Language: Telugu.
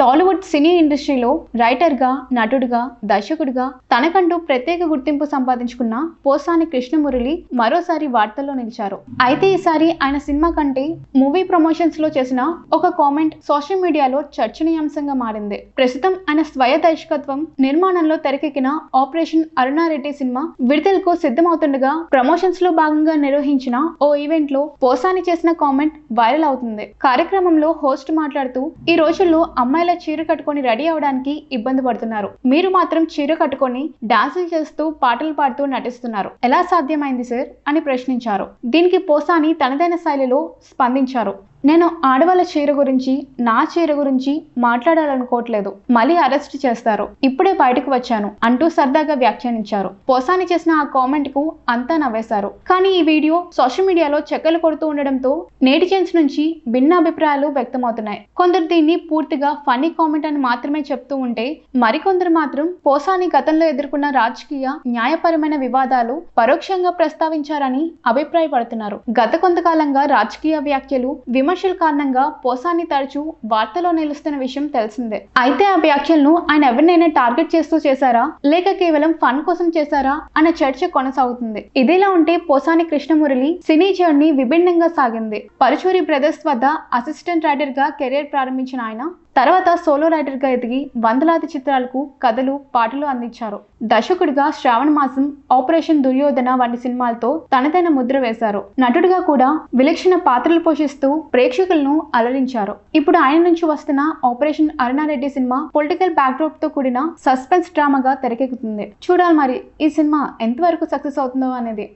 టాలీవుడ్ సినీ ఇండస్ట్రీలో రైటర్గా, నటుడిగా, దర్శకుడిగా తనకంటూ ప్రత్యేక గుర్తింపు సంపాదించుకున్న పోసాని కృష్ణమురళి మరోసారి వార్తల్లో నిలిచారు. అయితే ఈసారి ఆయన సినిమా కంటే మూవీ ప్రమోషన్స్ లో చేసిన ఒక కామెంట్ సోషల్ మీడియాలో చర్చనీయాంశంగా మారింది. ప్రస్తుతం ఆయన స్వయ దర్శకత్వం, నిర్మాణంలో తెరకెక్కిన ఆపరేషన్ అరుణారెడ్డి సినిమా విడుదలకు సిద్ధమవుతుండగా ప్రమోషన్స్ లో భాగంగా నిర్వహించిన ఓ ఈవెంట్ లో పోసాని చేసిన కామెంట్ వైరల్ అవుతుంది. కార్యక్రమంలో హోస్ట్ మాట్లాడుతూ, ఈ రోజుల్లో అమ్మాయిల చీర కట్టుకొని రెడీ అవడానికి ఇబ్బంది పడుతున్నారు, మీరు మాత్రం చీర కట్టుకొని డాన్సులు చేస్తూ పాటలు పాడుతూ నటిస్తున్నారు, ఎలా సాధ్యమైంది సార్ అని ప్రశ్నించారు. దీనికి పోసాని తనదైన శైలిలో స్పందించారు. నేను ఆడవాళ్ళ చీర గురించి, నా చీర గురించి మాట్లాడాలనుకోవట్లేదు, మళ్ళీ అరెస్ట్ చేస్తారు, ఇప్పుడే బయటకు వచ్చాను అంటూ సరదాగా వ్యాఖ్యానించారు. పోసాని చేసిన ఆ కామెంట్ కు అంతా నవ్వేశారు. కానీ ఈ వీడియో సోషల్ మీడియాలో చెక్కలు కొడుతూ ఉండడంతో నెటిజన్స్ నుంచి భిన్న అభిప్రాయాలు వ్యక్తమవుతున్నాయి. కొందరు దీన్ని పూర్తిగా ఫన్నీ కామెంట్ అని మాత్రమే చెప్తూ ఉంటే, మరికొందరు మాత్రం పోసాని గతంలో ఎదుర్కొన్న రాజకీయ, న్యాయపరమైన వివాదాలు పరోక్షంగా ప్రస్తావించారని అభిప్రాయపడుతున్నారు. గత కొంతకాలంగా రాజకీయ వ్యాఖ్యలు, విమర్శల కారణంగా పోసాని తరచూ వార్తలో నిలుస్తున్న విషయం తెలిసిందే. అయితే ఆ వ్యాఖ్యలను ఆయన ఎవరినైనా టార్గెట్ చేస్తూ చేశారా, లేక కేవలం ఫన్ కోసం చేశారా అనే చర్చ కొనసాగుతుంది. ఇదిలా ఉంటే పోసాని కృష్ణమురళి సినీ జర్నీ విభిన్నంగా సాగింది. పరుచూరి బ్రదర్స్ వద్ద అసిస్టెంట్ రైటర్ గా కెరీర్ ప్రారంభించిన ఆయన తర్వాత సోలో రైటర్ గా ఎదిగి వందలాది చిత్రాలకు కథలు, పాటలు అందించారు. దర్శకుడిగా శ్రావణ మాసం, ఆపరేషన్ దుర్యోధన వంటి సినిమాలతో తనదైన ముద్ర వేశారు. నటుడిగా కూడా విలక్షణ పాత్రలు పోషిస్తూ ప్రేక్షకులను అలరించారు. ఇప్పుడు ఆయన నుంచి వస్తున్న operation Aruna Reddy cinema political backdrop తో కూడిన సస్పెన్స్ డ్రామాగా తెరకెక్కుతుంది. చూడాలి మరి ఈ సినిమా ఎంతవరకు సక్సెస్ అవుతుందో అనేది.